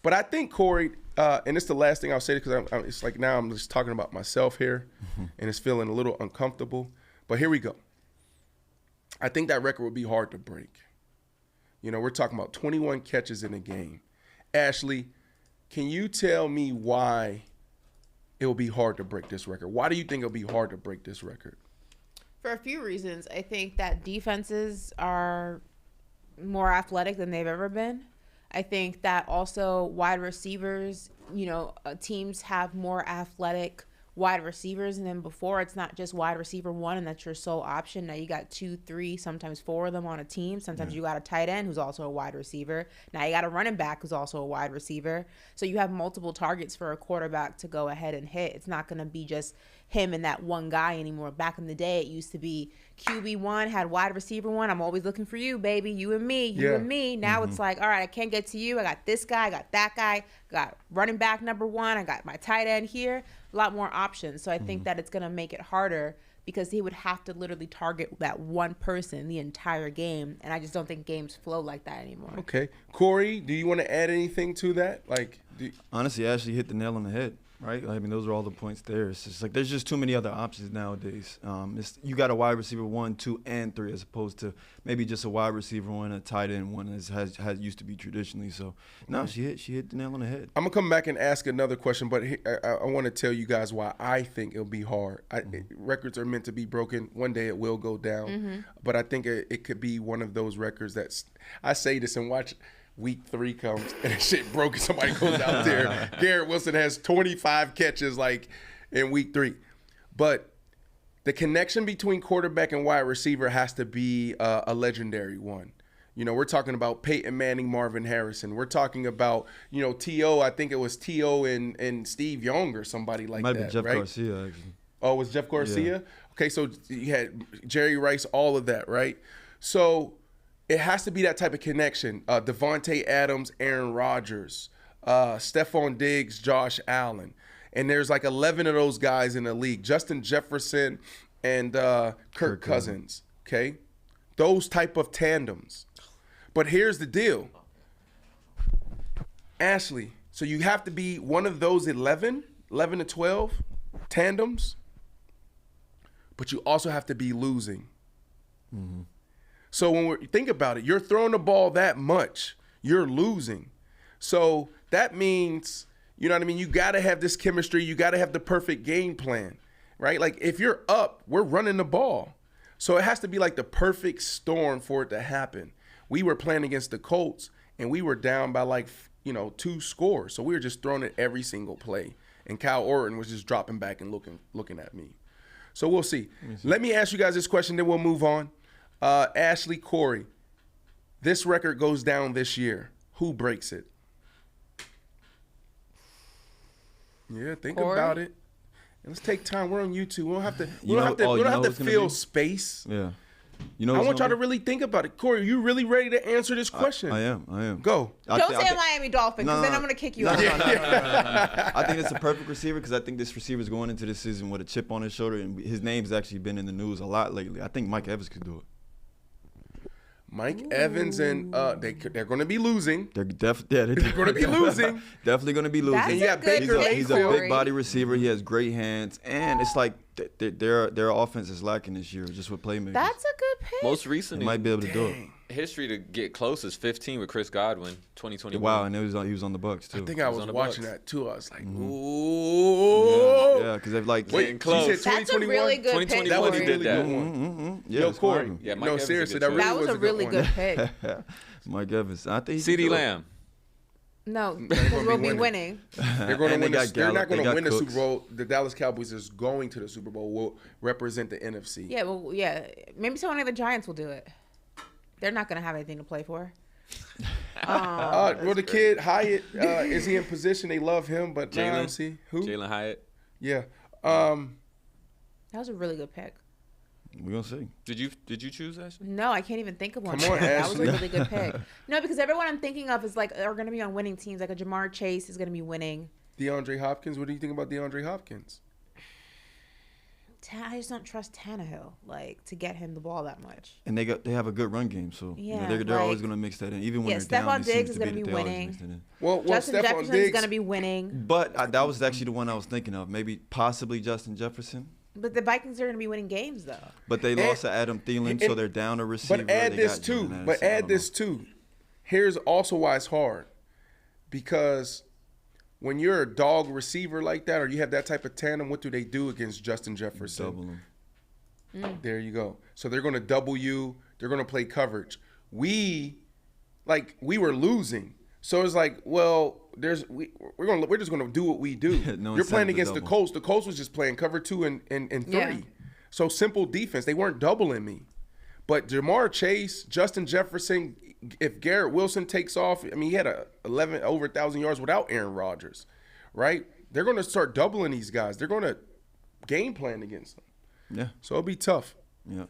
But I think Corey, and it's the last thing I'll say because it's like now I'm just talking about myself here, and it's feeling a little uncomfortable. But here we go. I think that record would be hard to break. You know, we're talking about 21 catches in a game. Ashley, can you tell me why it will be hard to break this record? Why do you think it'll be hard to break this record? For a few reasons. I think that defenses are more athletic than they've ever been. I think that also wide receivers, teams have more athletic wide receivers than before. It's not just wide receiver one and that's your sole option. Now you got 2, 3, sometimes 4 of them on a team. Sometimes you got a tight end who's also a wide receiver. Now you got a running back who's also a wide receiver. So you have multiple targets for a quarterback to go ahead and hit. It's not going to be just him and that one guy anymore. Back in the day, it used to be QB1 had wide receiver 1. I'm always looking for you, baby. You and me. You and me. Now it's like, all right, I can't get to you. I got this guy. I got that guy. I got running back number 1. I got my tight end here. A lot more options. So I think that it's going to make it harder because he would have to literally target that one person the entire game. And I just don't think games flow like that anymore. Okay. Corey, do you want to add anything to that? Honestly, Ashley hit the nail on the head. Right? I mean, those are all the points there. It's just like there's just too many other options nowadays. You got a wide receiver 1, 2, and 3 as opposed to maybe just a wide receiver 1, a tight end 1 as has used to be traditionally. So, no, she hit the nail on the head. I'm going to come back and ask another question, but I want to tell you guys why I think it'll be hard. Records are meant to be broken. One day it will go down. But I think it could be one of those records that's – I say this and watch – Week 3 comes and that shit broke and somebody goes out there. Garrett Wilson has 25 catches in week 3. But the connection between quarterback and wide receiver has to be a legendary one. We're talking about Peyton Manning, Marvin Harrison. We're talking about, T.O. I think it was T.O. and Steve Young or somebody like that, Might be Jeff right? Garcia, actually. Oh, it was Jeff Garcia? Yeah. Okay, so you had Jerry Rice, all of that, right? So it has to be that type of connection. Devontae Adams, Aaron Rodgers, Stephon Diggs, Josh Allen. And there's 11 of those guys in the league. Justin Jefferson and Kirk Cousins, okay? Those type of tandems. But here's the deal. Ashley, so you have to be one of those 11 to 12 tandems, but you also have to be losing. Mm-hmm. So when we think about it, you're throwing the ball that much, you're losing. So that means, you know what I mean? You got to have this chemistry. You got to have the perfect game plan, right? If you're up, we're running the ball. So it has to be the perfect storm for it to happen. We were playing against the Colts, and we were down by 2 scores. So we were just throwing it every single play. And Kyle Orton was just dropping back and looking at me. So we'll see. Let me ask you guys this question, then we'll move on. Ashley, Corey, this record goes down this year. Who breaks it? Yeah, think Corey? about it. And let's take time. We're on YouTube. We don't have to fill space. Yeah. I want y'all to really think about it. Corey, you really ready to answer this question? I am. Go. Don't say Miami Dolphins, because then I'm going to kick you out. I think it's a perfect receiver because I think this receiver is going into this season with a chip on his shoulder, and his name's actually been in the news a lot lately. I think Mike Evans could do it. Mike Evans and they're going to be losing. They're going to be losing. Definitely going to be losing. That's and you got Baker Mayfield. He's a big body receiver. He has great hands, and it's their offense is lacking this year just with playmakers. That's a good pick. Most recently, he might be able to do it. History to get close is 15 with Chris Godwin, 2021. Wow, and he was on the Bucks too. I think I was watching that too. I was like, ooh. Yeah, because they've wait, close. She said 2021? That's a really good pick. That was a really good one. Yeah, Yo, Corey. Yeah, Mike no, Evans seriously, is a good that choice. really That was a really one. good pick. Mike Evans. I think CeeDee Lamb. No, because we'll be winning. They're going to win. They're not going to win the Cooks. Super Bowl. The Dallas Cowboys is going to the Super Bowl. Will represent the NFC. Yeah, well, yeah. Maybe someone of the Giants will do it. They're not going to have anything to play for. Well, the kid Hyatt is he in position? They love him, but Jalen. see who? Jalen Hyatt. Yeah. That was a really good pick. We're gonna see. Did you choose Ashley? No, I can't even think of one. Come on, That was a Ashley. really good pick. No, because everyone I'm thinking of is are going to be on winning teams. Like a Jamar Chase is going to be winning. DeAndre Hopkins. What do you think about DeAndre Hopkins? I just don't trust Tannehill to get him the ball that much. And they have a good run game, so Yeah, they're always going to mix that in, even when they're down. Stephon Diggs is going to be winning. Well, Justin Stephon Jefferson is Diggs going to be winning. But that was actually the one I was thinking of. Maybe possibly Justin Jefferson. But the Vikings are going to be winning games though. But they lost to Adam Thielen, so they're down a receiver. But add this too. Here's also why it's hard, because when you're a dog receiver like that, or you have that type of tandem, what do they do against Justin Jefferson? Double him. There you go. So they're going to double you. They're going to play coverage. We were losing, so it's like, well, we're just going to do what we do. No You're playing incentive to against the double. Colts. The Colts was just playing cover 2 and 3. Yeah. So simple defense. They weren't doubling me. But Jamar Chase, Justin Jefferson, if Garrett Wilson takes off, I mean, he had over 1,000 yards without Aaron Rodgers, right? They're going to start doubling these guys. They're going to game plan against them. Yeah. So it'll be tough. Yeah.